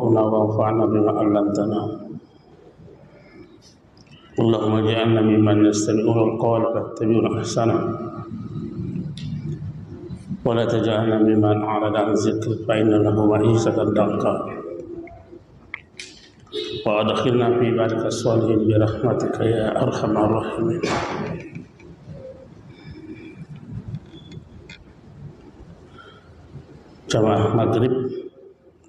وانفعنا بما علمتنا اللهم اجعلنا ممن يستمعون القول فيتبعون احسنه ولا تجعلنا ممن اعرض عن ذكرك فان له معيشه ضنكا وادخلنا في عبادك الصالحين برحمتك يا ارحم الراحمين. Jamaah maghrib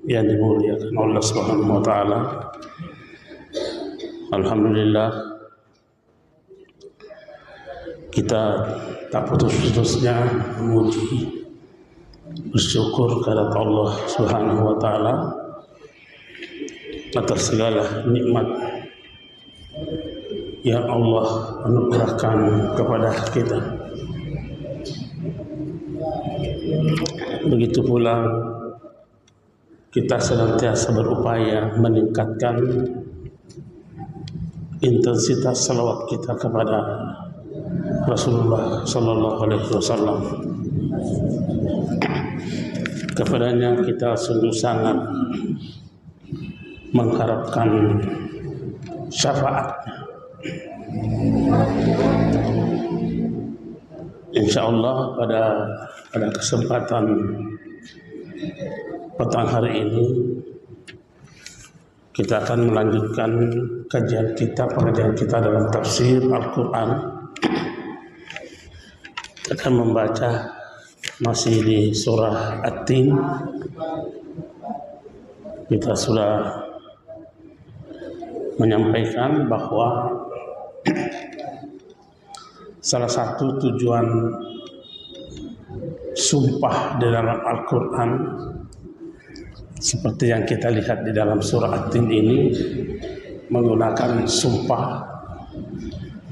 yang dimuliakan Allah Subhanahu wa taala. Alhamdulillah kita tak putus-putusnya memuji bersyukur kepada Allah Subhanahu wa taala atas segala nikmat yang Allah anugerahkan kepada kita. Begitu pula kita senantiasa berupaya meningkatkan intensitas salawat kita kepada Rasulullah Sallallahu Alaihi Wasallam. Kepadanya kita sungguh sangat mengharapkan syafaat. Insyaallah pada kesempatan petang hari ini kita akan melanjutkan pengajian kita dalam tafsir Al-Quran. Kita akan membaca masih di surah At-Tin. Kita sudah menyampaikan bahwa salah satu tujuan sumpah di dalam Al-Quran seperti yang kita lihat di dalam surah At-Tin ini menggunakan sumpah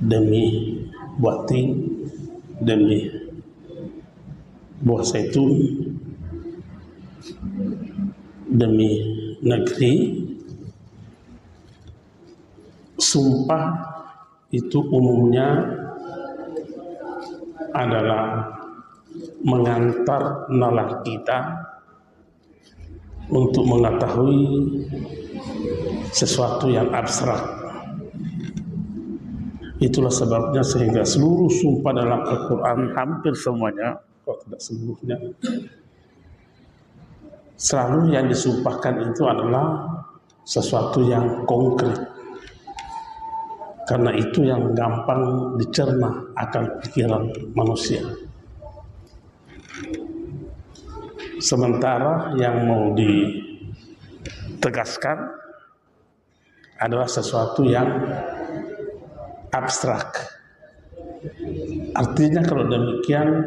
demi buah tin, demi buah zaitun, demi negeri. Sumpah itu umumnya adalah mengantar nalar kita untuk mengetahui sesuatu yang abstrak. Itulah sebabnya sehingga seluruh sumpah dalam Al-Quran, hampir semuanya, kalau tidak seluruhnya, selalu yang disumpahkan itu adalah sesuatu yang konkret. Karena itu yang gampang dicerna akal pikiran manusia. Sementara yang mau ditegaskan adalah sesuatu yang abstrak. Artinya kalau demikian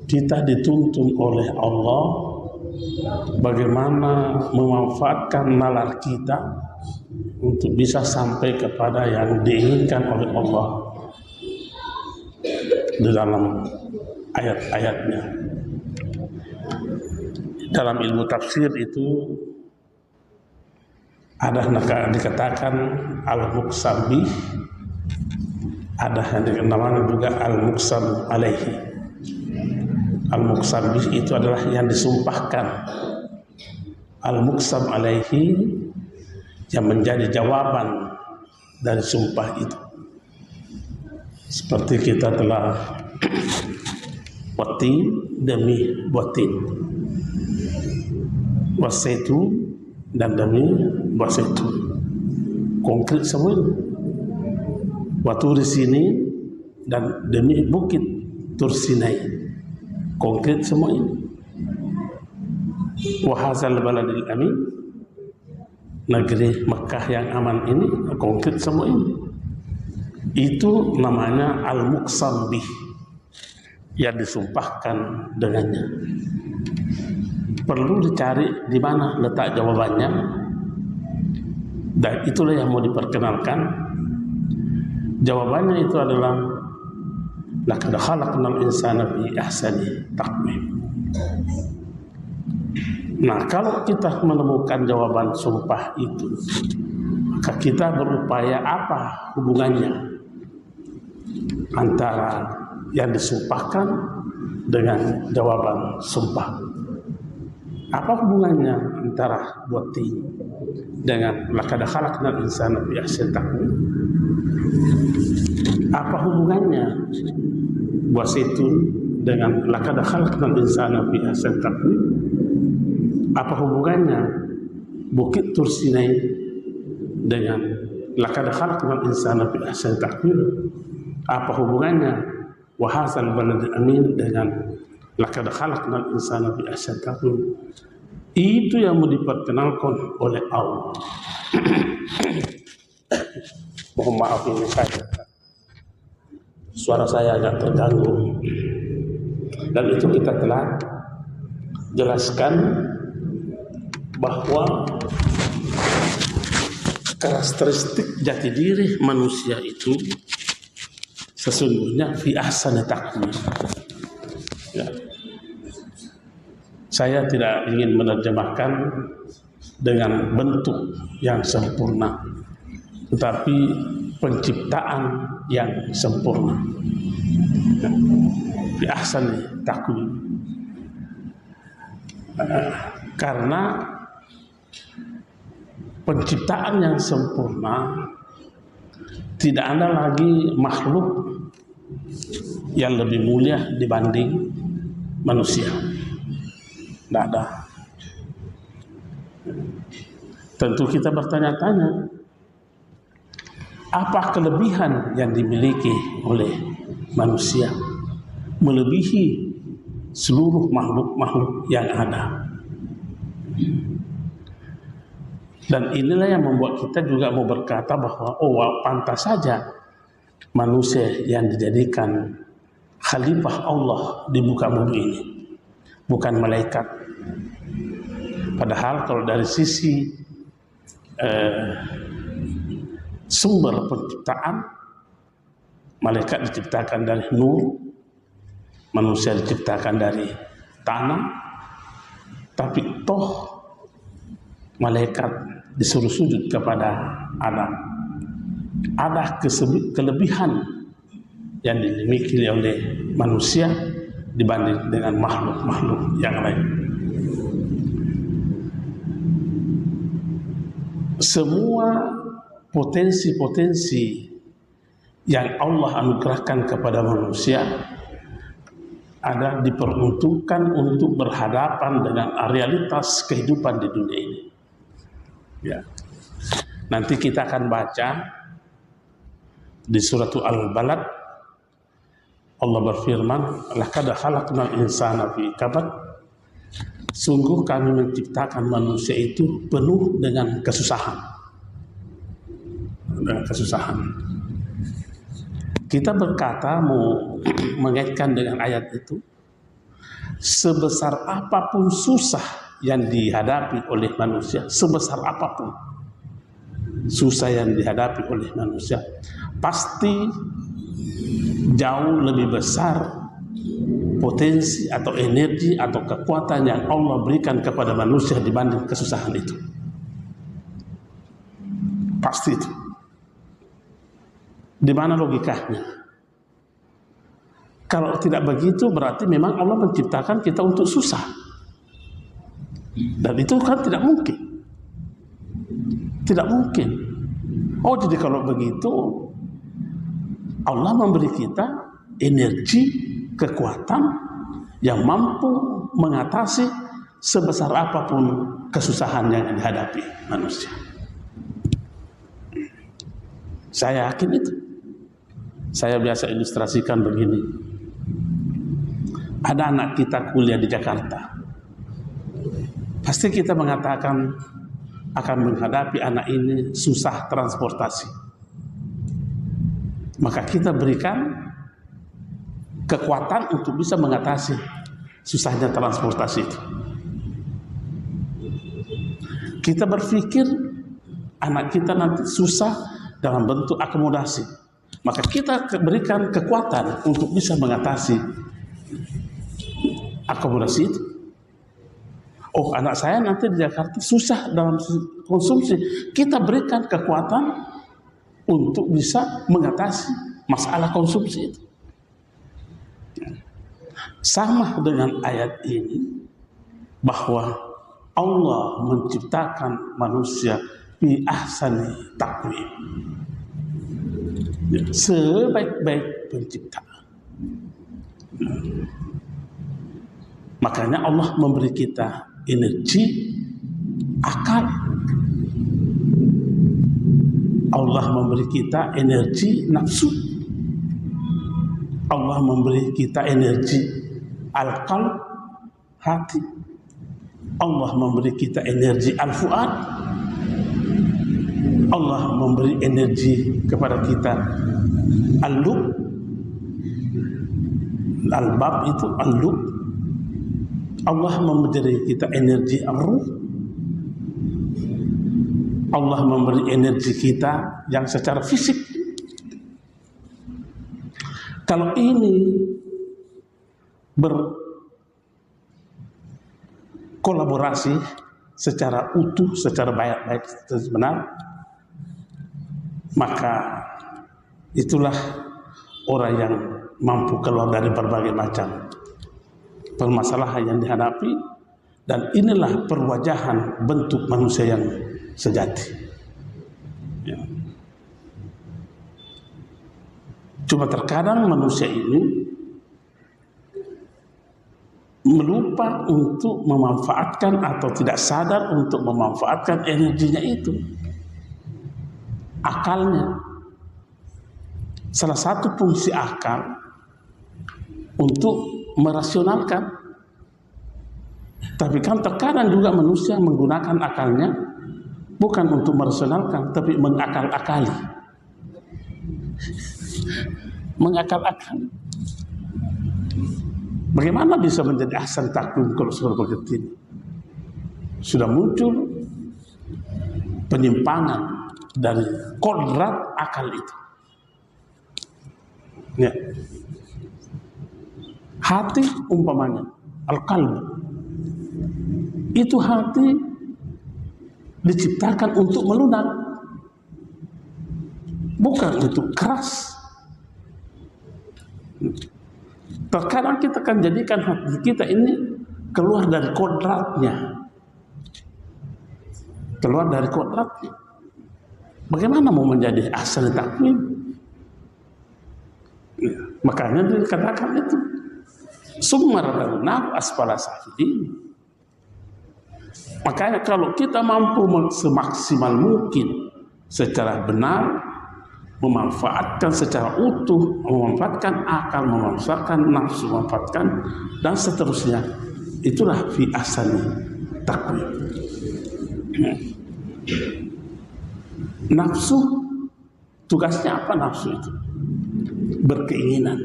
kita dituntun oleh Allah bagaimana memanfaatkan nalar kita untuk bisa sampai kepada yang diinginkan oleh Allah di dalam ayat-ayatnya. Dalam ilmu tafsir itu ada yang dikatakan al-muqsam bih, ada yang dinamakan juga al-muqsam alaihi. Al-muqsam bih itu adalah yang disumpahkan. Al-muqsam alaihi yang menjadi jawaban dari sumpah itu. Seperti kita telah watin demi watin, wasaitu dan demi wasaitu. Konkret semua ini. Waturi sini dan demi bukit Tursinai. Konkret semua ini. Wahazal baladil amin, negeri Mekah yang aman ini, konkret semua ini. Itu namanya al-muqsam bih, yang disumpahkan dengannya. Perlu dicari di mana letak jawabannya, dan itulah yang mau diperkenalkan. Jawabannya itu adalah laqad khalaqnal insana fi ahsani taqwim. Nah, kalau kita menemukan jawaban sumpah itu, maka kita berupaya apa hubungannya antara yang disumpahkan dengan jawaban sumpah. Apa hubungannya antara buah tin dengan laqad khalaqnal insana fi ahsani taqwim? Apa hubungannya buah zaitun dengan laqad khalaqnal insana fi ahsani taqwim? Apa hubungannya Bukit Tur Sinai dengan laqad khalaqnal insana fi ahsani taqwim? Apa hubungannya wa hadzal baladil amin dengan laqad khalaqnal insana fi ahsani taqwim? Itu yang mau diperkenalkan oleh Allah. Mohon maaf ini saja, suara saya agak terganggu. Dan itu kita telah jelaskan bahwa karakteristik jati diri manusia itu sesungguhnya fi ahsani taqwim. Ya. Saya tidak ingin menerjemahkan dengan bentuk yang sempurna, tetapi penciptaan yang sempurna. Fi ahsani taqwim. Karena penciptaan yang sempurna, tidak ada lagi makhluk yang lebih mulia dibanding manusia. Tidak ada. Tentu kita bertanya-tanya, apa kelebihan yang dimiliki oleh manusia melebihi seluruh makhluk-makhluk yang ada? Dan inilah yang membuat kita juga mau berkata bahwa pantas saja manusia yang dijadikan khalifah Allah di muka bumi ini, bukan malaikat. Padahal kalau dari sisi sumber penciptaan, malaikat diciptakan dari nur, manusia diciptakan dari tanah, tapi toh malaikat disuruh sujud kepada Adam. Ada kelebihan yang dimiliki oleh manusia dibanding dengan makhluk-makhluk yang lain. Semua potensi-potensi yang Allah anugerahkan kepada manusia ada diperuntukkan untuk berhadapan dengan realitas kehidupan di dunia ini. Ya. Nanti kita akan baca di surat Al-Balad, Allah berfirman, laqad khalaqnal insana fi kabad. Sungguh kami menciptakan manusia itu penuh dengan kesusahan. Dengan kesusahan. Kita berkata mau mengaitkan dengan ayat itu, sebesar apapun susah yang dihadapi oleh manusia, sebesar apapun susah yang dihadapi oleh manusia, pasti jauh lebih besar potensi atau energi atau kekuatan yang Allah berikan kepada manusia dibanding kesusahan itu. Pasti itu. Di mana logikanya? Kalau tidak begitu berarti memang Allah menciptakan kita untuk susah. Dan itu kan tidak mungkin. Tidak mungkin. Oh, jadi kalau begitu Allah memberi kita energi, kekuatan yang mampu mengatasi sebesar apapun kesusahan yang dihadapi manusia. Saya yakin itu. Saya biasa ilustrasikan begini. Ada anak kita kuliah di Jakarta. Pasti kita mengatakan akan menghadapi anak ini susah transportasi. Maka kita berikan kekuatan untuk bisa mengatasi susahnya transportasi itu. Kita berpikir anak kita nanti susah dalam bentuk akomodasi, maka kita berikan kekuatan untuk bisa mengatasi akomodasi itu. Oh, anak saya nanti di Jakarta susah dalam konsumsi, kita berikan kekuatan untuk bisa mengatasi masalah konsumsi itu. Sama dengan ayat ini, bahwa Allah menciptakan manusia bi ahsani taqwim, sebaik-baik penciptaan. Makanya Allah memberi kita energi akal. Allah memberi kita energi nafsu. Allah memberi kita energi al-qalb, hati. Allah memberi kita energi al-fuad. Allah memberi energi kepada kita al-lub. Al-bab itu al-lub. Allah memberi kita energi ar-ruh. Allah memberi energi kita yang secara fisik. Kalau ini berkolaborasi secara utuh, secara baik-baik, benar, maka itulah orang yang mampu keluar dari berbagai macam permasalahan yang dihadapi, dan inilah perwajahan bentuk manusia yang sejati. Ya. Cuma terkadang manusia ini melupa untuk memanfaatkan atau tidak sadar untuk memanfaatkan energinya itu, akalnya. Salah satu fungsi akal untuk merasionalkan. Tapi kan terkadang juga manusia menggunakan akalnya bukan untuk merasionalkan, tapi mengakal-akali. Mengakal-akali. Bagaimana bisa menjadi ahsan taqwim kalau sudah begitu? Sudah muncul penyimpangan dari kodrat akal itu. Ya. Hati umpamanya al-qalb, itu hati diciptakan untuk melunak, bukan untuk keras. Terkadang kita akan jadikan hati kita ini keluar dari kodratnya, keluar dari kodratnya. Bagaimana mau menjadi ahsan taqwim? Ya, makanya dikatakan itu summa radadnahu asfala safilin. Makanya kalau kita mampu semaksimal mungkin secara benar memanfaatkan secara utuh, memanfaatkan akal, memanfaatkan nafsu, memanfaatkan dan seterusnya, itulah fi ahsani taqwim. Nafsu, tugasnya apa nafsu itu? Berkeinginan.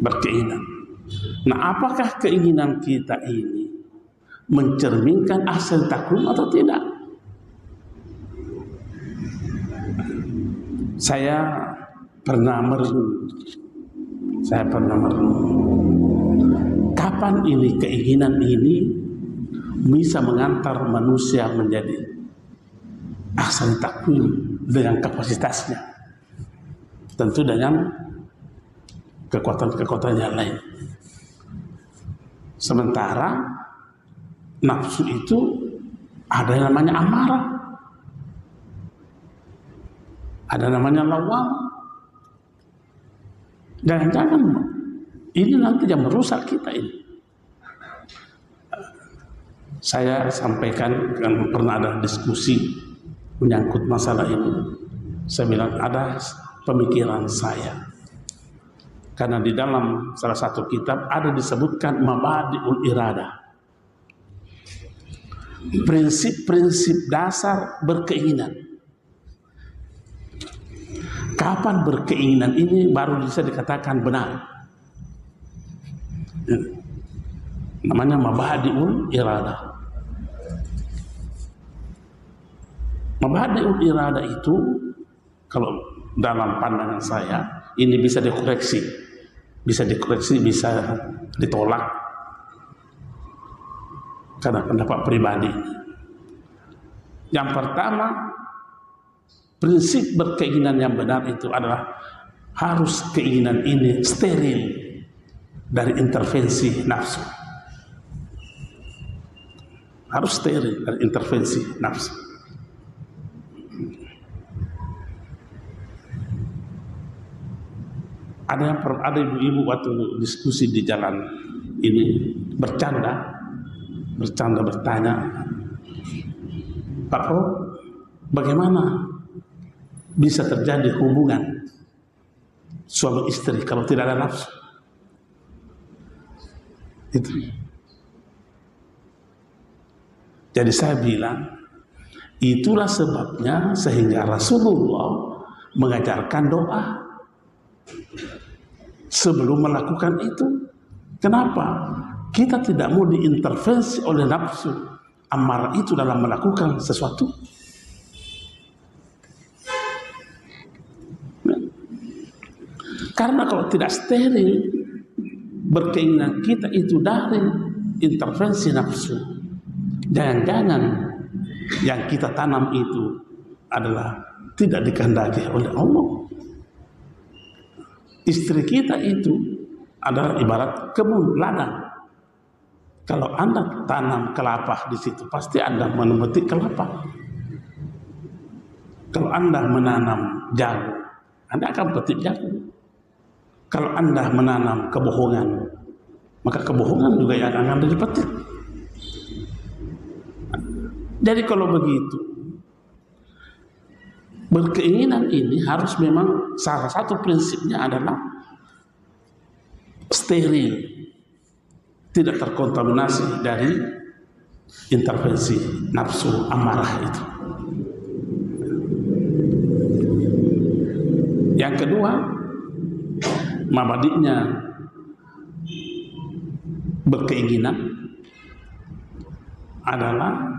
Berkeinginan. Nah, apakah keinginan kita ini mencerminkan ahsan taqwim atau tidak? Saya pernah merenung. Kapan ini keinginan ini bisa mengantar manusia menjadi ahsan taqwim dengan kapasitasnya? Tentu dengan kekuatan-kekuatan yang lain. Sementara nafsu itu ada yang namanya amarah, ada namanya lawam. Jangan-jangan ini nanti yang merusak kita ini. Saya sampaikan, kan pernah ada diskusi menyangkut masalah ini. Saya bilang ada pemikiran saya, karena di dalam salah satu kitab ada disebutkan mabadi'ul iradah, prinsip-prinsip dasar berkeinginan. Kapan berkeinginan ini baru bisa dikatakan benar? Namanya mabadi'ul iradah. Mabadi'ul iradah itu kalau dalam pandangan saya ini bisa dikoreksi, bisa ditolak karena pendapat pribadi. Yang pertama, prinsip berkeinginan yang benar itu adalah harus keinginan ini steril dari intervensi nafsu. harus steril dari intervensi nafsu. Ada ibu-ibu waktu diskusi di jalan ini bercanda bertanya, Pak Pro, bagaimana bisa terjadi hubungan suami istri kalau tidak ada nafsu? Itu. Jadi saya bilang, itulah sebabnya sehingga Rasulullah mengajarkan doa sebelum melakukan itu. Kenapa? Kita tidak mau diintervensi oleh nafsu amarah itu dalam melakukan sesuatu. Karena kalau tidak steril, berkeinginan kita itu dari intervensi nafsu. Jangan-jangan yang kita tanam itu adalah tidak dikehendaki oleh Allah. Istri kita itu adalah ibarat kebun ladang. Kalau Anda tanam kelapa di situ, pasti Anda memetik kelapa. Kalau Anda menanam jagung, Anda akan petik jagung. Kalau Anda menanam kebohongan, maka kebohongan juga yang akan dipetik. Jadi kalau begitu, berkeinginan ini harus memang salah satu prinsipnya adalah steril, tidak terkontaminasi dari intervensi nafsu amarah itu. Yang kedua, mabadi'nya berkeinginan adalah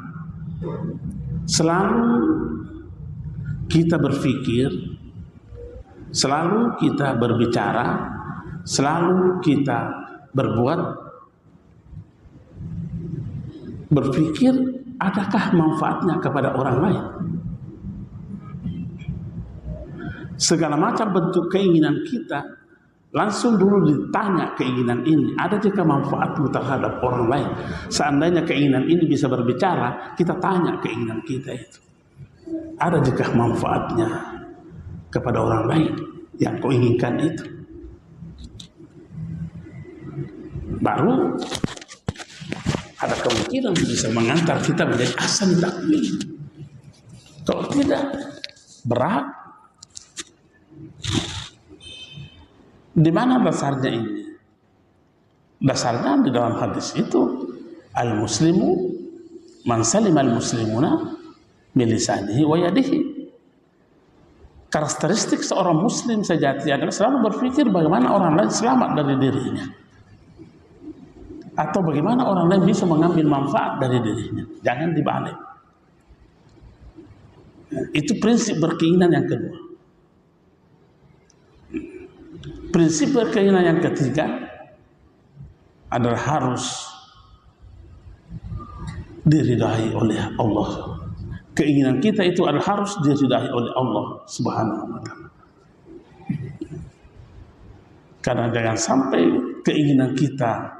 selalu kita berpikir, selalu kita berbicara, selalu kita berpikir adakah manfaatnya kepada orang lain. Segala macam bentuk keinginan kita langsung dulu ditanya keinginan ini, ada jika manfaatmu terhadap orang lain. Seandainya keinginan ini bisa berbicara, kita tanya keinginan kita itu, ada jika manfaatnya kepada orang lain yang kau inginkan itu. Baru ada kemungkinan bisa mengantar kita menjadi ahsan takwil. Kalau tidak, berat. Di mana dasarnya ini? Dasarnya di dalam hadis itu, al-muslimu man salima al-muslimuna min lisanihi wa yadihi. Karakteristik seorang muslim sejati adalah selalu berpikir bagaimana orang lain selamat dari dirinya, atau bagaimana orang lain bisa mengambil manfaat dari dirinya. Jangan dibalik. Itu prinsip berkeinginan yang kedua. Prinsip berkeinginan yang ketiga adalah harus diridai oleh Allah. Keinginan kita itu adalah harus diridai oleh Allah Subhanahu wa ta'ala. Karena jangan sampai keinginan kita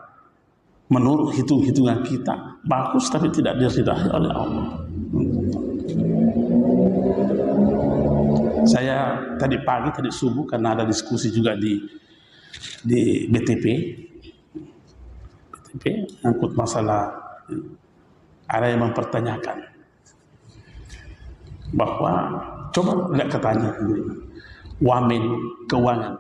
menurut hitung-hitungan kita bagus tapi tidak diridai oleh Allah. Saya tadi subuh karena ada diskusi juga di BTP angkut masalah, ada yang mempertanyakan bahwa coba lihat katanya wamen keuangan,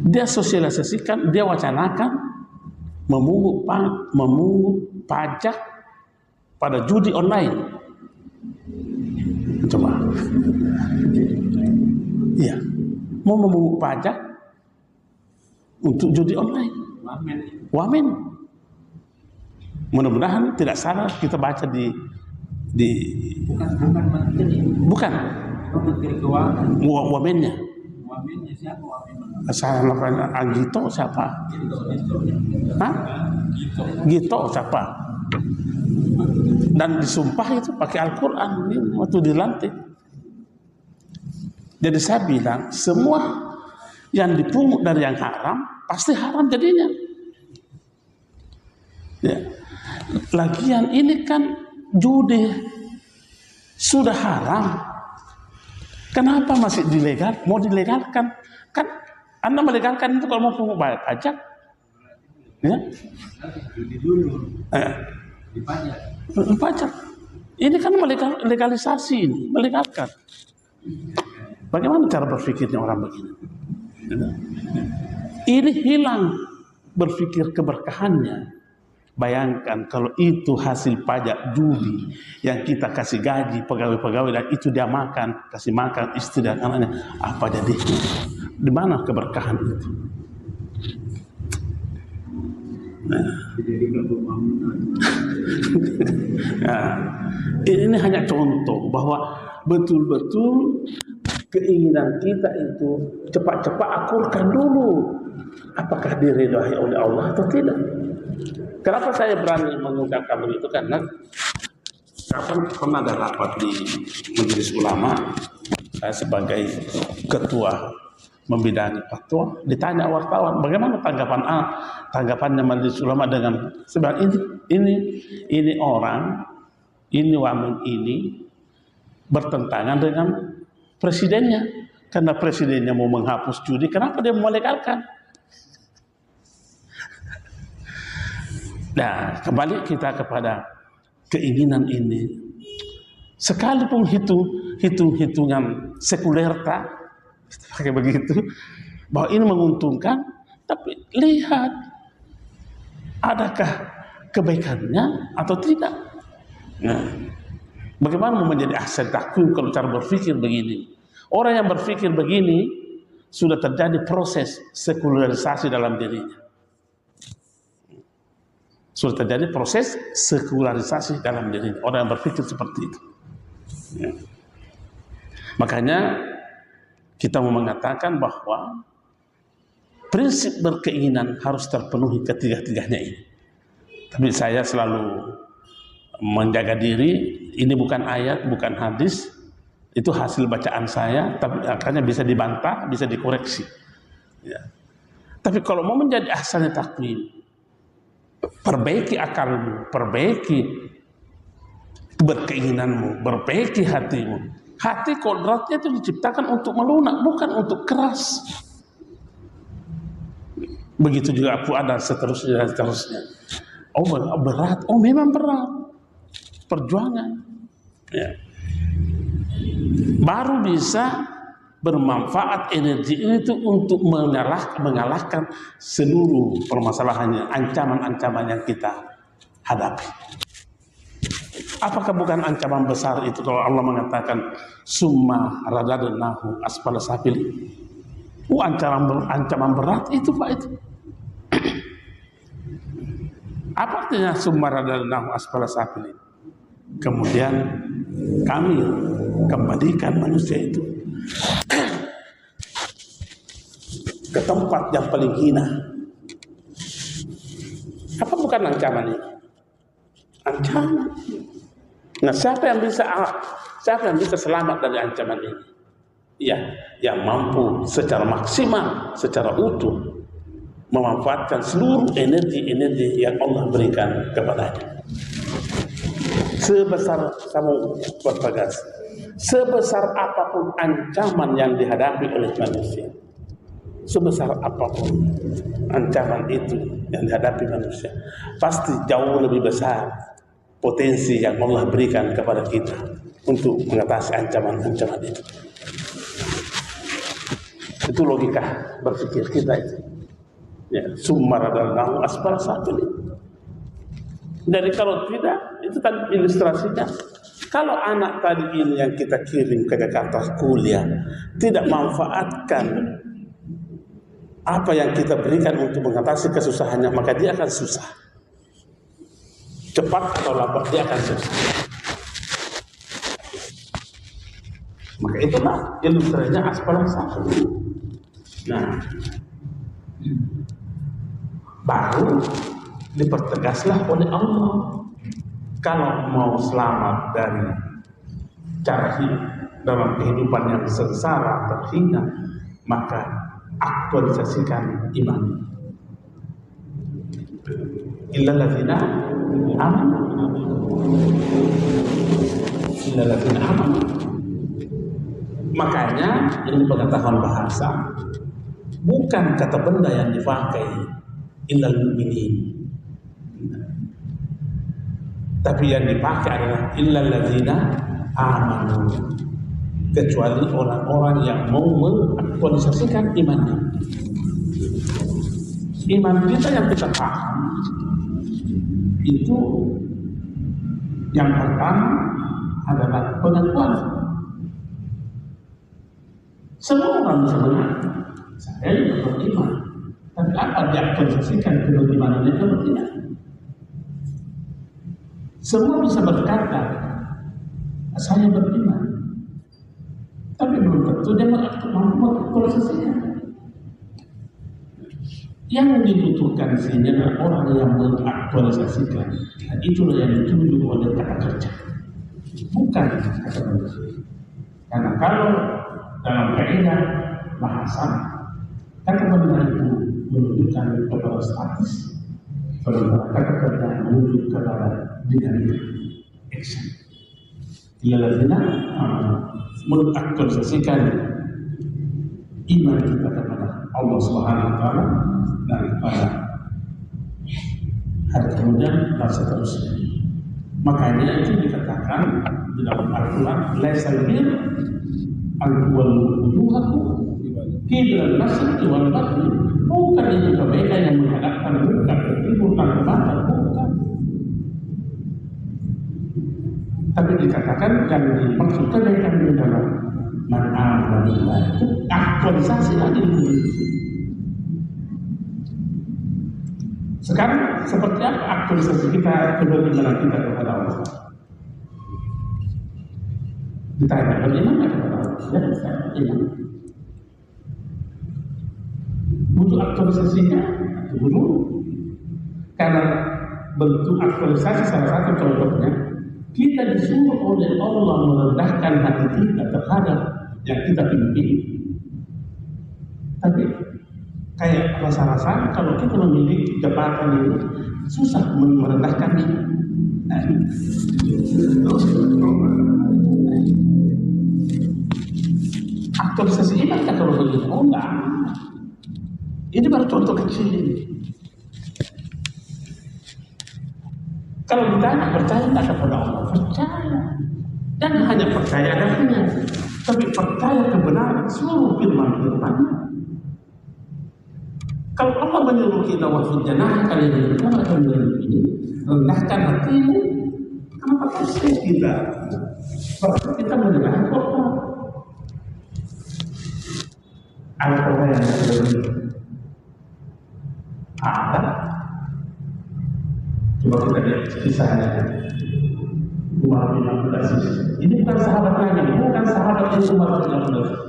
dia sosialisasikan, dia wacanakan memungut pajak pada judi online. Coba, iya, mau memungut pajak untuk judi online. Wamen. Mudah-mudahan tidak salah kita baca di bukan Menteri Keuangan. Wamennya. Wamennya siapa? Wamen. Saya Agito siapa? Hah? Gito siapa? Dan disumpah itu pakai Al-Quran waktu dilantik. Jadi saya bilang semua yang dipungut dari yang haram pasti haram jadinya. Ya. Lagian ini kan judi sudah haram. Kenapa masih dilegal? Mau dilegalkan? Kan Anda melegalkan itu kalau mau bayar pajak. Ya. Judi dulu. Dipajak. Pajak. Ini kan legalisasi ini, melegalkan. Bagaimana cara berpikirnya orang begini? Ini hilang berpikir keberkahannya. Bayangkan kalau itu hasil pajak judi yang kita kasih gaji pegawai-pegawai dan itu dia makan, kasih makan istri dan anaknya, apa jadi? Di mana keberkahan itu? Nah, ini hanya contoh bahwa betul-betul keinginan kita itu cepat-cepat akurkan dulu apakah diridhai oleh Allah atau tidak. Kenapa saya berani mengucapkan begitu? Karena kapan pernah ada rapat di Majelis Ulama, saya sebagai ketua membidangi fatwa, ditanya wartawan bagaimana tanggapannya Majelis Ulama dengan sebab ini orang ini wamen ini bertentangan dengan presidennya, karena presidennya mau menghapus judi, kenapa dia mau melegalkan? Nah, kembali kita kepada keinginan ini. Sekalipun hitung-hitungan sekulerta pakai begitu, bahwa ini menguntungkan, tapi lihat adakah kebaikannya atau tidak. Nah, bagaimana menjadi ahsan takwim kalau cara berpikir begini? Orang yang berpikir begini sudah terjadi proses sekularisasi dalam dirinya. Sudah terjadi proses sekularisasi dalam dirinya. Orang yang berpikir seperti itu. Ya. Makanya kita mau mengatakan bahwa prinsip berkeinginan harus terpenuhi ketiga-tiganya ini. Tapi saya selalu menjaga diri, ini bukan ayat, bukan hadis, itu hasil bacaan saya, tapi akhirnya bisa dibantah, bisa dikoreksi. Ya. Tapi kalau mau menjadi ahsan takwim, perbaiki akalmu, perbaiki berkeinginanmu, perbaiki hatimu. Hati kodratnya itu diciptakan untuk melunak, bukan untuk keras. Begitu juga fuad dan seterusnya. Oh berat, oh memang berat. Perjuangan. Ya. Baru bisa bermanfaat energi itu untuk mengalahkan seluruh permasalahannya, ancaman-ancaman yang kita hadapi. Apakah bukan ancaman besar itu kalau Allah mengatakan summa radadnahu asfala safilin? Ancaman berat itu Pak itu. Apa artinya summa radadnahu asfala safilin? Kemudian kami kembalikan manusia itu ke tempat yang paling hina. Apa bukan ancaman ini? Ancaman. Nah, siapa yang bisa selamat dari ancaman ini? Ya, yang mampu secara maksimal, secara utuh memanfaatkan seluruh energi-energi yang Allah berikan kepadanya. Sebesar samud berbagas, sebesar apapun ancaman yang dihadapi oleh manusia, sebesar apapun ancaman itu yang dihadapi manusia, pasti jauh lebih besar potensi yang Allah berikan kepada kita untuk mengatasi ancaman-ancaman itu. Itu logika berpikir kita itu. Ya, summa radadnahu asfala safilin. Jadi kalau tidak, itu tadi ilustrasinya. Kalau anak tadi ini yang kita kirim ke Jakarta kuliah tidak manfaatkan apa yang kita berikan untuk mengatasi kesusahannya, maka dia akan susah. Cepat atau lambat dia akan susah. Maka itulah ilustrasinya asfala safilin. Nah, baru dipertegaslah oleh Allah, kalau mau selamat dari cara hidup dalam kehidupan yang sengsara terhina, maka aktualisasikan iman. Illal ladzina amanu. Illal ladzina amanu. Makanya ini pengetahuan bahasa, bukan kata benda yang dipakai illal mu'minin, tapi yang dipakai adalah illal ladzina amanu, kecuali orang-orang yang mau mengaktualisasikan imannya. Iman kita yang kita paham itu yang pertama adalah pengakuan. Semua orang bisa benar, saya juga beriman, tapi apa diaktualisasikan keimanannya atau tidak? Semua bisa berkata saya beriman, tapi belum tentu dia mampu mengaktualisasikan. Yang dibutuhkan sini adalah orang yang mengaktualisasikan. Dan itulah yang ditunjuk oleh kata kerja, bukan kata benda. Karena kalau dalam kaidah bahasa, kata benda itu menunjukkan kepada status, sementara kata kerja menunjuk kepada dinamika, action. Ialah mengaktualisasikan iman kita kepada Allah Subhanahu Wa Taala dan pada hari kemudian dan seterusnya. Makanya itu dikatakan di dalam Al-Quran, laisal bir al-wal wujuhakum qibla al-masyriqi wal maghrib. Bukan itu kebaikan yang menghadapkan muka ke timur dan ke barat, bukan. Tapi dikatakan yang dimaksud kebaikan di dalam man-amana billah itu aktualisasi lagi di sini. Sekarang seperti apa aktualisasi kita keimanan kita kepada Allah? Ditanya bagaimana kepada Allah? Ya, saya beriman. Butuh aktualisasinya, butuh. Karena bentuk aktualisasi salah satu contohnya, kita disuruh oleh Allah merendahkan hati kita terhadap yang kita pimpin. Tapi kayak rasa-rasa kalau kita memiliki jabatan ini susah merendahkannya. Aktualisasi iman kata Rasulullah, oh enggak. Ini baru contoh kecil ini. Kalau ditanya percaya tak kepada Allah, percaya. Jangan hanya percaya dengannya, tapi percaya kebenaran seluruh firman-firman-Nya. Kalau Allah menyuruh kita wafid janah kalian ini, kenapa akan ini? Rendahkan hatimu. Kenapa kasih kita? Berarti kita mendengarkan Allah. Apa yang terjadi? Ada. Coba kita lihat kisahnya. Umar bin Abdul Aziz. Ini bukan sahabat lagi, bukan sahabat yang Umar bin Abdul Aziz.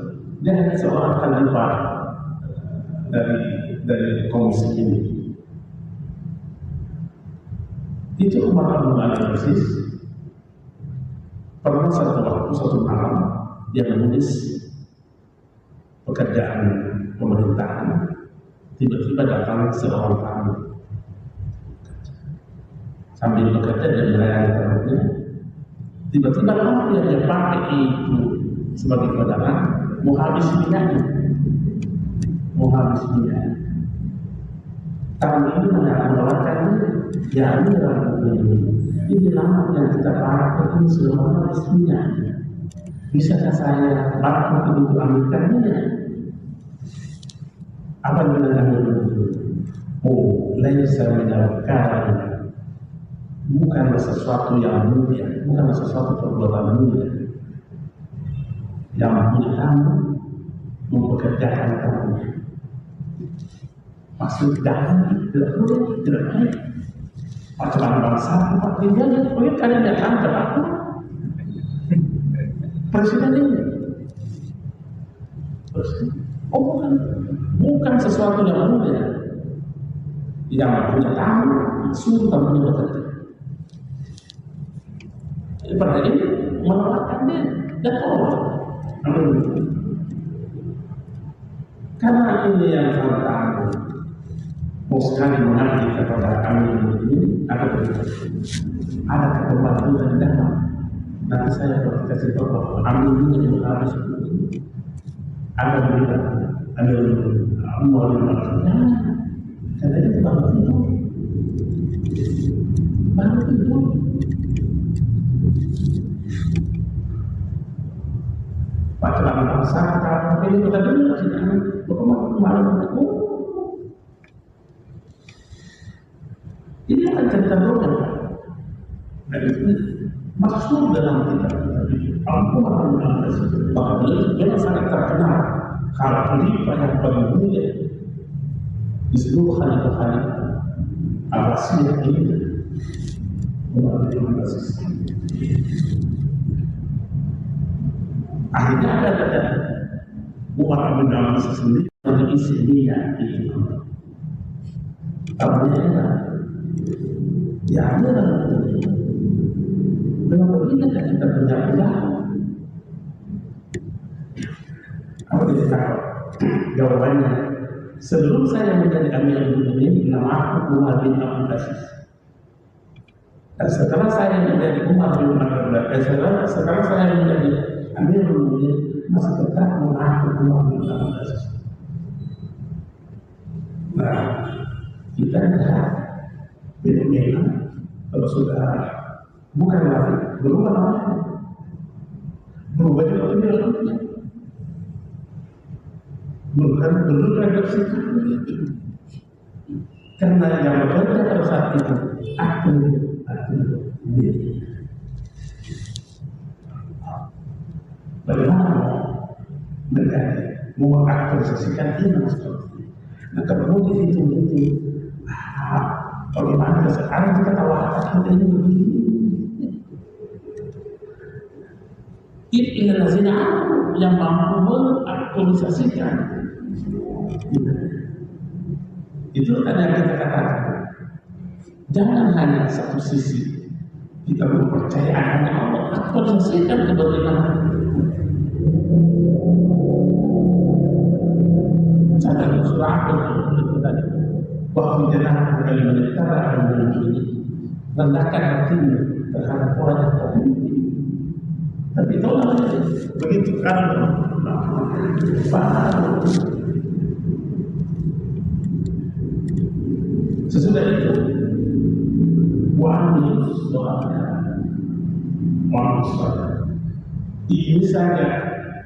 Dia hanya seorang khalifah dari kaum muslimin. Itu Umar bin Abdul Aziz. Pernah satu waktu, satu malam, dia menulis pekerjaan pemerintahan. Tiba-tiba datang seorang tamu. Sambil bekerja dan melayani tamunya, tiba-tiba lampu yang dia pakai itu sebagai pedagang mau habis minyaknya. Tamu ini mengamalkan ya ini lampu ini lampu yang kita pakai ini sudah habis minyaknya. Bisakah saya bantu untuk ambilkannya? Apa yang menandakan itu? Oh, laisa minal karam. Bukanlah sesuatu yang mulia, bukanlah sesuatu perbuatan mulia. Yang punya kamu mempekerjakan kamu. Maksud dalam tidak boleh, tidak baik. Pacaran bangsa, Pak Rinjani, boleh kalian datang ke aku? Presiden ini. Oh bukan sesuatu yang mulia. Yang punya kamu, suruh kamu bekerja. Berarti melewatkan dia dan Allah. Karena ini yang saya tahu. mau sekali mengabdi kepada kami ini ada kebetulan dari dalam. Nanti saya kasih tahu bahwa kami ini juga harus ada juga ada umur yang maksudnya karena itu baru itu pacaran bangsa kalau ini kita dulu tidak kemarin ini akan cerita doang dan itu maksud dalam kitab Al-Quran bahwa dia sangat terkenal kalau khalifah yang paling mulia di seluruh khalifah Abbasiyah ini Umar bin Abdul Aziz. Akhirnya ada Umar bin Abdul Aziz sendiri memiliki sendirian di Tahunya ya ada dengan begini kan kita punya apa dia tahu jawabannya sebelum saya menjadi Amirul Mukminin nama aku Umar bin Abdul Aziz dan setelah saya menjadi Umar bin Abdul Aziz setelah saya menjadi Amirul Mukminin masih tetap nama aku Umar bin Abdul Aziz. Nah kita lihat fenomena kalau sudah bukan lagi berubah namanya berubah juga perilakunya bukan redaksi karena yang bekerja pada saat itu aku bagaimana menjadi mengaktualisasikan iman seperti ini. Nah kalau di situ bagaimana sekarang kita tahu kita ini begini. Ini lazina yang mampu mengaktualisasikan. Itu tadi yang kita katakan. Jangan hanya satu sisi kita mempercayai hanya Allah, aktualisasikan keberiman. Cara surah itu tadi. Bahwa jangan kembali menetara dan ini rendahkan hatimu terhadap orang yang terhenti. Tapi tolong begitu kan paham. Sesudah itu wanita ini saja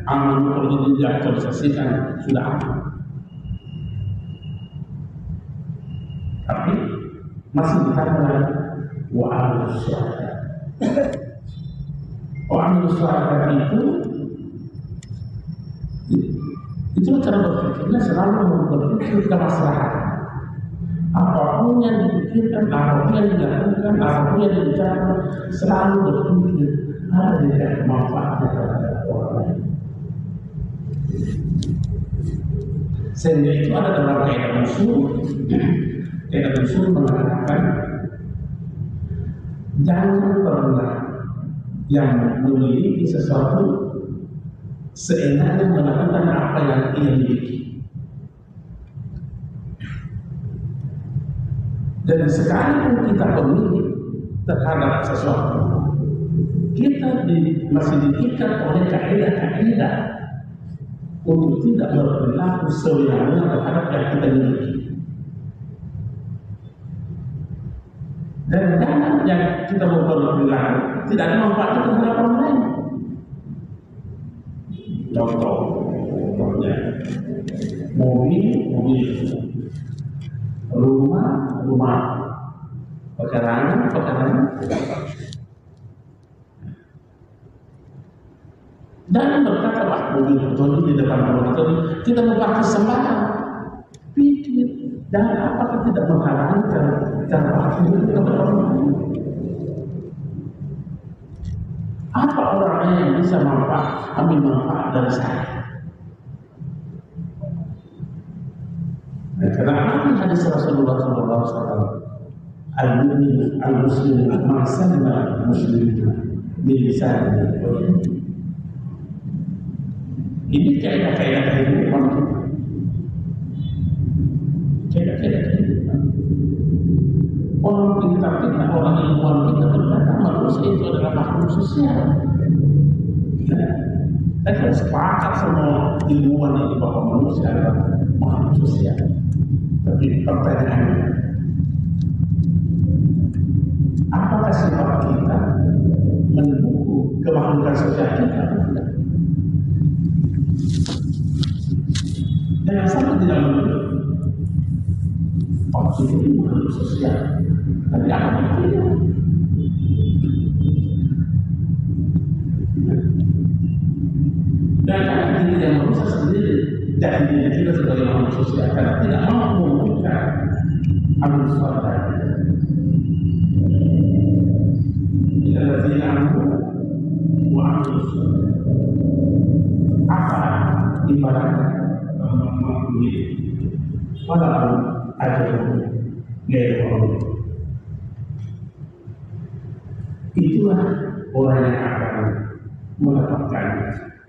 amal perlu diaktualisasikan sudah apa? Tapi masih ditambah wa'alus syahada. Wa'alus syahada itu cara berpikirnya selalu berpikir kemaslahatan. Apapun yang dipikirkan, apapun yang dilakukan, apapun yang dibicarakan, selalu berpikir ada manfaatnya terhadap orang lain. Sehingga itu ada dalam kaidah usul. Kaidah usul mengatakan jangan pernah yang memiliki sesuatu seenaknya melakukan apa yang ia miliki. Dan sekalipun kita pemilik terhadap sesuatu, kita masih diikat oleh kaidah-kaidah untuk tidak berperilaku sewenang-wenang terhadap yang kita miliki. Dan jangan yang kita berperilaku tidak ada manfaatnya terhadap orang lain. Contohnya mobil, rumah, pekarangan. Dan berkata bahwa mobil betul di depan rumah itu kita memparkir sembarang. Pikir dan apakah tidak menghalangi cara parkir itu kepada orang lain? Apa orang lain yang bisa ambil manfaat dari saya? Karena hadis Rasulullah SAW al-mu'min al-muslim ma'asalna muslimina bilisani. Ini kaidah kehidupan kita. Kaidah kehidupan. ilmuwan kita berkata manusia itu adalah makhluk sosial. Dan kita sepakat semua ilmuwan ini bahwa manusia adalah makhluk sosial. Tapi pertanyaannya, apakah sifat kita mendukung kemakhlukan sosial kita? Jangan sampai tidak mendukung. Maksudnya ini makhluk sosial. Tapi apa itu? Dan karena kita tidak manusia sendiri, jadi kita sebagai makhluk sosial karena tidak mampu memberikan amal soleh. Alladzina amanu wa amilus soleh. Apa ibaratnya makhluk ini? Walau ajrun ghairu. Itulah orang yang akan mendapatkan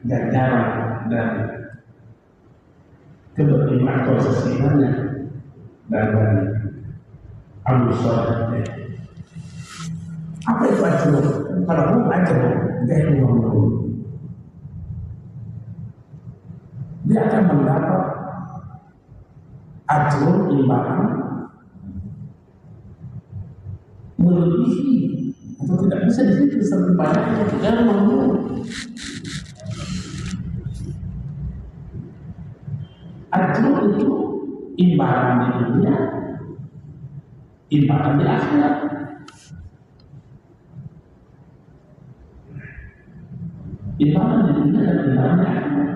ganjaran dan keberlimpahan atau sesimannya dan amal soleh. Apa itu ajrun? Kalau ajrun ghairu, dia akan mendapat ajrun imbalan melebihi atau tidak bisa dihitung sampai banyak atau tidak mampu. Ajrun itu imbalan di dunia, imbalan di akhirat. Imbalan di dunia dan imbalan di akhirat.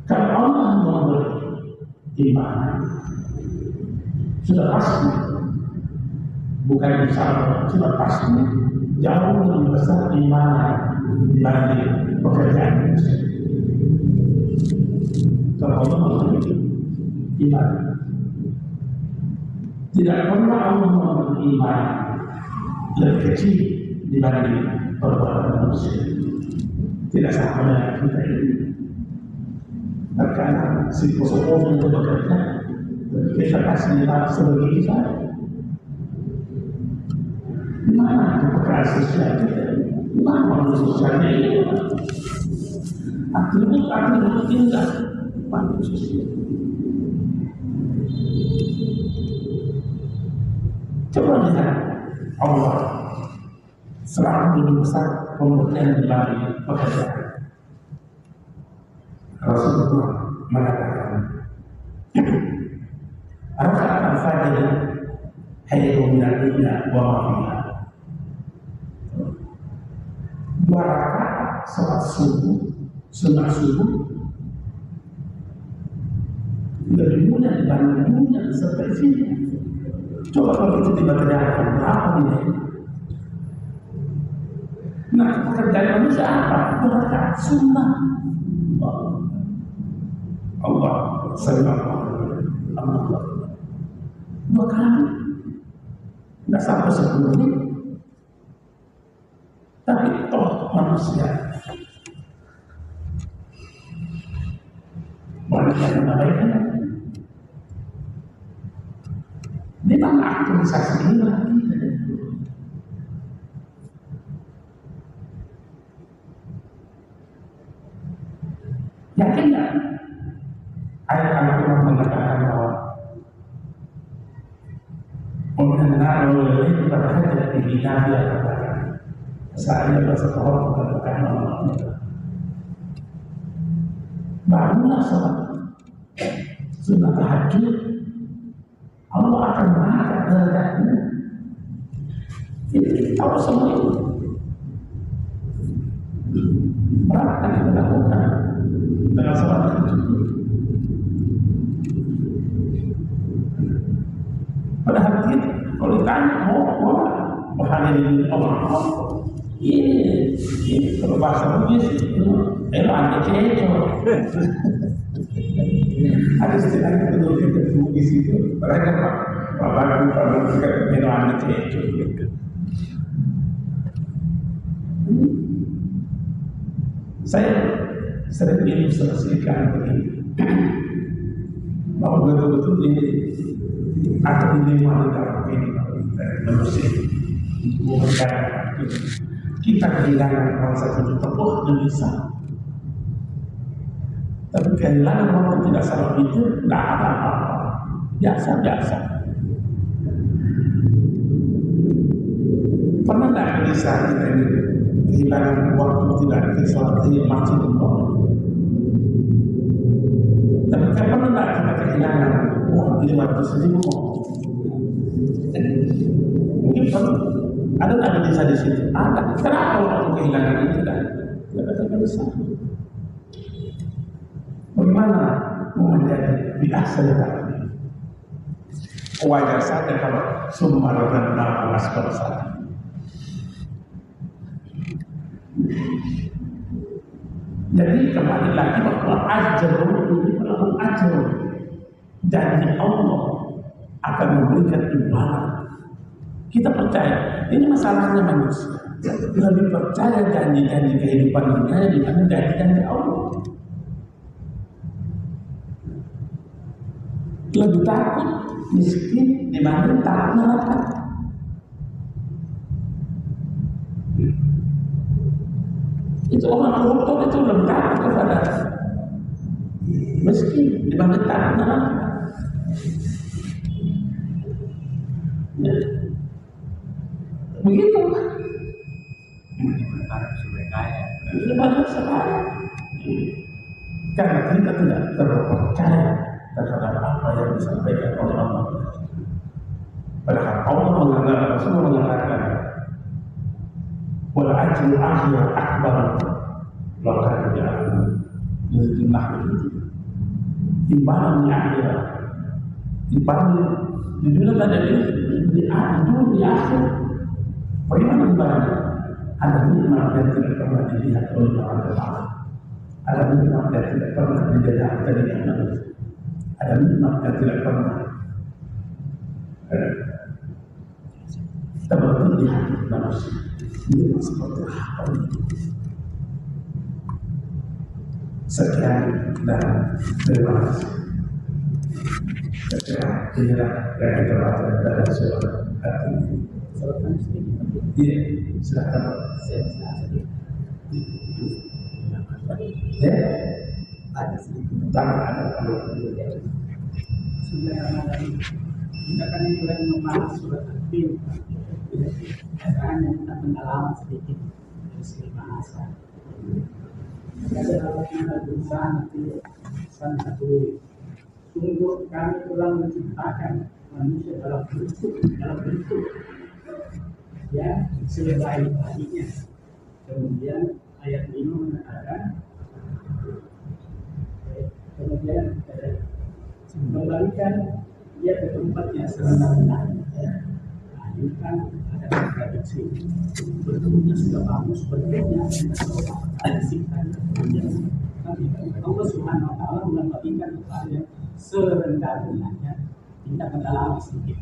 Kalau Allah memberi imbalan, sudah pasti, bukan insya sudah pasti jauh lebih besar imbalan dibanding pekerjaan manusia. Kalau Allah memberi imbalan, tidak pernah Allah memberi imbalan lebih kecil dibanding perbuatan manusia. Tidak sama dengan kita ini. Terkadang si psikologi itu bekerja, kita kasih dia sebagai kita. Di mana kepekaan sosial kita? Di mana manusia sosialnya ini? Akhirnya tinggal manusia sosial. Coba lihat Allah selalu lebih besar pemberian dibanding pekerjaan. Rasulullah mengatakan, "Rakaat al-fajr khairun min ad-dunya wa ma fiha." 2 rakaat salat subuh, sunat subuh lebih mudah dibanding dunia seperti ini. Coba kalau itu dibacakan berapa nilai? Nah, pekerjaan manusia apa? 2 rakaat sunnah. Allah Allah 2 kali, tidak sampai 10 menit, tapi toh manusia banyak yang mengabaikan. Di mana aktualisasi ini lagi? Yakin nggak? Ayat Al-Quran mengatakan bahwa mengenal oleh kita berhajat di bidang dia katakan saya bersekolah mengatakan Allah bangunlah sholat sunnah tahajud, Allah akan mengangkat derajatmu. Ini tahu semua itu. Berapa kali kita lakukan dengan sholat tahajud? Padahal kita kalau ditanya mau bahagia Allah ini kalau bahasa Bugis anti ceco. Ada setidaknya penduduk Bugis itu mereka bapak sekarang anti ceco. Saya sering ilustrasikan begini bahwa betul-betul ini atau ini wanita ini manusia Kita kehilangan rasa sujud tokoh dan lisan. Tapi kehilangan waktu tidak salah itu tidak ada apa-apa, biasa-biasa. Pernah tidak bisa kita ini kehilangan waktu tidak sholat di masjid umpamanya? Tapi pernah tidak kita kehilangan uang 500.000? Mungkin ada nggak bisa di situ? Ada. Kenapa waktu kehilangan itu tidak ada bisa? Bagaimana menjadi biasa sekali? Wajar saja kalau sumber dan nafas bersama. Jadi kembali lagi bahwa ajar ini adalah ajar. Janji Allah akan memberikan imbalan. Kita percaya, ini masalahnya manusia. Lebih percaya janji-janji kehidupan dunia dibanding janji-janji Allah. Lebih takut miskin dibanding takut neraka. Itu orang koruptor itu lebih takut kepada miskin dibanding takut neraka. Ya. Begitu. Berharap supaya kaya. Ini banyak sekali. Karena kita tidak terpercaya terhadap apa yang disampaikan oleh Allah. Padahal Allah mengatakan, Rasulullah mengatakan, wal ajru akhir akbar lakan ja'alna jumlah itu. Imbalan akhirat. Imbalan di dunia ada di akhir. Bagaimana imbalannya? Ada nikmat yang tidak pernah dilihat oleh orang lain. Ada nikmat yang tidak pernah dijajah dari manusia. Ada nikmat yang tidak pernah terbentuk di hati manusia. Ini seperti apa itu? Sekian dan terima kasih. Sekian inilah yang kita baca dari surat hati ini. Iya, silakan. Ya, ada sedikit. Ada. Kita akan mulai membahas surat Al-Fil. Hanya kita pendalaman sedikit dari segi bahasa. Ada Allah berusaha nanti satu. Sungguh kami telah menciptakan manusia dalam bentuk yang sebaik-baiknya. Kemudian ayat ini mengatakan kemudian kembalikan dia ke tempatnya serendah-rendahnya. Nah, ini kan ada kontradiksi. Bentuknya sudah bagus, bentuknya ada sikap. Tapi Allah Subhanahu Wa Taala mengembalikan kepada serendah-rendahnya. Tidak mendalami sedikit.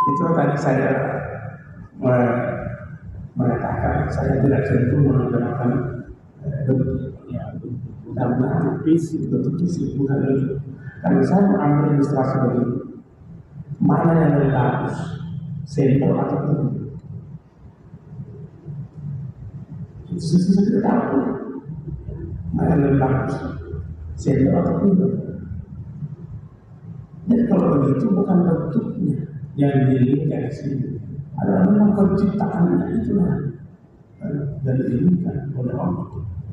Itu tadi saya mengatakan saya tidak cenderung menggunakan bentuk fisik bukan itu. Karena saya mengambil ilustrasi begini, mana yang lebih bagus, sendok atau tidak? Itu saya tidak tahu. Mana yang lebih bagus, sendok atau tidak? Jadi kalau begitu bukan bentuknya yang diinginkan di sini, adalah memang penciptaannya itulah dan diinginkan oleh Allah.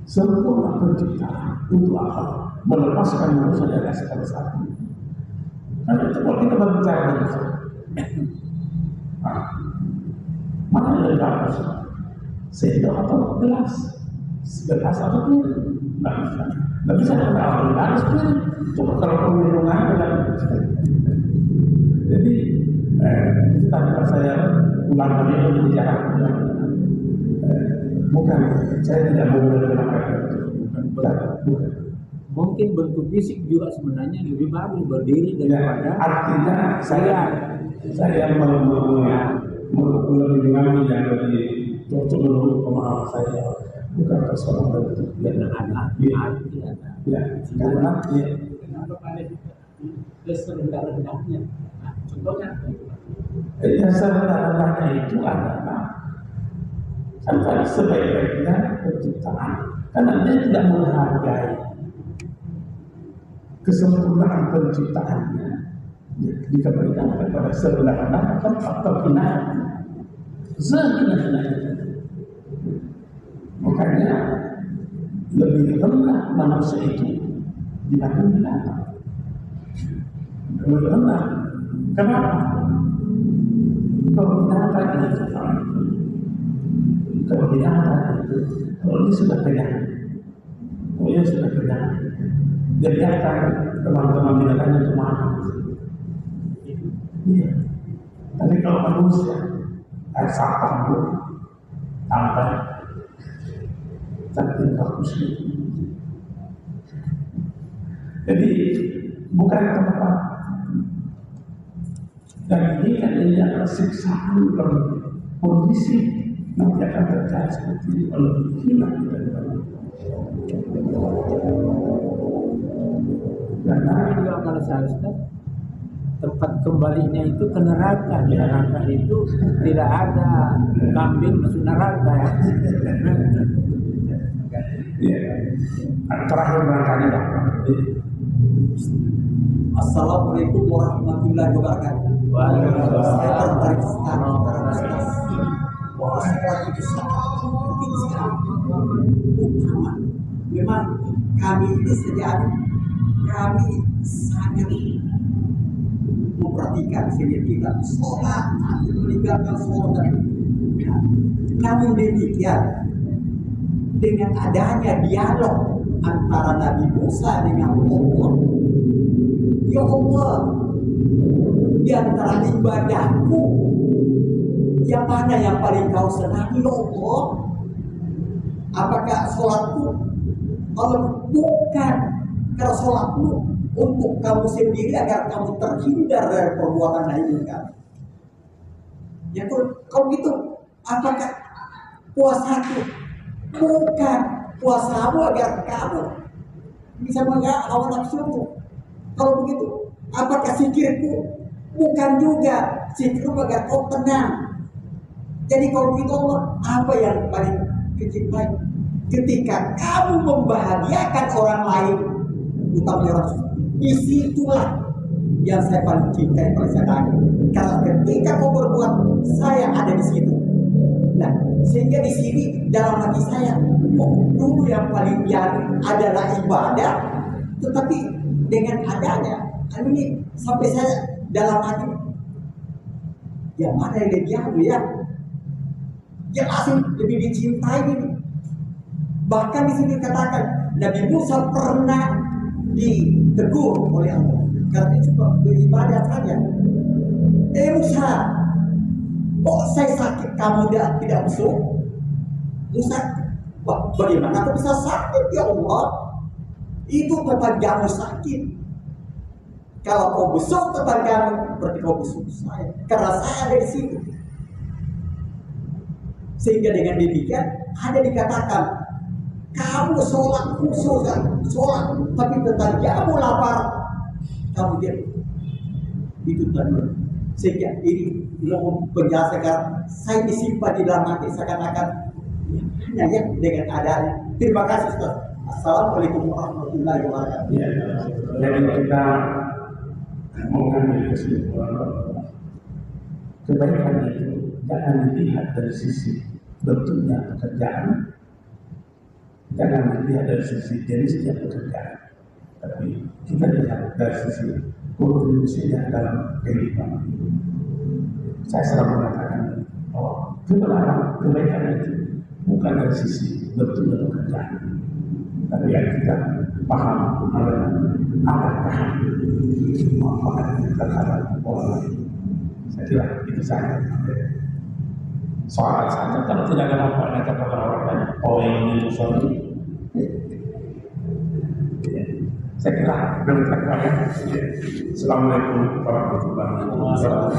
Sempurna penciptaan untuk apa? Melepaskan manusia dari asal satu. Karena itu kalau kita berbicara manusia, mana yang lebih bagus? Sendok atau gelas? Gelas atau piring? Nggak bisa kalau harus piring. Coba kalau peminungan dengan jadi tanpa saya ulang lagi berbicara bukan saya tidak mau menggunakan itu bukan. Mungkin bentuk fisik juga sebenarnya lebih bagus berdiri daripada artinya saya mengenai yang lebih cocok menurut pemahaman saya bukan persoalan bentuk karena ada karena kenapa pada serendah-rendahnya. Nah, contohnya Dasar rendah-rendahnya itu adalah antara sebaik-baiknya penciptaan, karena dia tidak menghargai kesempurnaan penciptaannya. Dikembalikan kepada serendah-rendahnya kan faktor hinaan, sehinaan-hinaan. Makanya lebih rendah manusia itu dibanding binatang. Lebih rendah. Kenapa? Kalau binatang itu, kalau dia sudah pegang, dia sudah pegang, dia biarkan teman-teman binatangnya itu makan. Iya. Tapi kalau manusia, sampah dulu, sampai tapi fokus. Jadi bukan tempat. Dan ini kan ini adalah siksaan kondisi nanti akan terjadi seperti ini kalau hilang karena juga kalau saya tempat kembalinya itu ke neraka. Di neraka itu tidak ada kambing masuk neraka ya. Terakhir barangkali Pak. Assalamualaikum warahmatullahi wabarakatuh. Saya tertarik sekali karena bahwa sholat itu sangat penting sekali. Utama. Memang kami ini sejak kami sangat memperhatikan sehingga kita sholat, meninggalkan sholat. Namun demikian, dengan adanya dialog antara Nabi Musa dengan Allah, ya Allah, di antara ibadahku, yang mana yang paling kau senangi, ya Allah? Apakah sholatku? Allah, bukan. Karena sholatmu untuk kamu sendiri agar kamu terhindar dari perbuatan lain kami. Ya kau gitu, apakah puasaku? Bukan, puasamu agar kamu bisa menggak hawa nafsumu. Kalau begitu, apakah zikirku? Bukan juga, zikirku agar kau tenang. Jadi kalau begitu Allah, apa yang paling dicintai? Ketika kamu membahagiakan orang lain, utamanya orang, disitulah yang saya paling cintai perasaan. Karena ketika kau berbuat, saya ada di situ. Nah, sehingga di sini dalam hati saya, dulu yang paling jadi adalah ibadah, tetapi dengan adanya ini sampai saya dalam hati, yang mana yang lebih jauh ya? Yang asing lebih dicintai ini. Bahkan di sini dikatakan Nabi Musa pernah ditegur oleh Allah karena dia cuma beribadah saja. Musa, kok saya sakit kamu tidak besok? Musa, bagaimana aku bisa sakit ya Allah? Itu tetanggamu sakit. Kalau kau besok tetanggamu, berarti kau besok saya. Karena saya ada di situ. Sehingga dengan demikian ada dikatakan, kamu sholat khusus, sholat, tapi tetanggamu lapar, kamu diam. Itu tadi. Sehingga ini penjelasan saya disimpan di dalam hati seakan-akan hanya dengan adanya. Terima kasih Ustaz. Assalamualaikum warahmatullahi wabarakatuh. Ya, jadi kita mengambil kesimpulan kebaikan itu jangan dilihat dari sisi bentuknya pekerjaan, jangan dilihat dari sisi jenisnya pekerjaan, tapi kita lihat dari sisi kontribusinya dalam kehidupan. Saya selalu mengatakan bahwa kebaikan itu bukan dari sisi bentuknya pekerjaan, tapi yang kita paham adalah apakah manfaat terhadap orang lain. Saya kira itu saja. Soal saja, kalau tidak ada manfaatnya kepada orang lain, yang ini suami. Saya kira demikian. Assalamualaikum warahmatullahi wabarakatuh.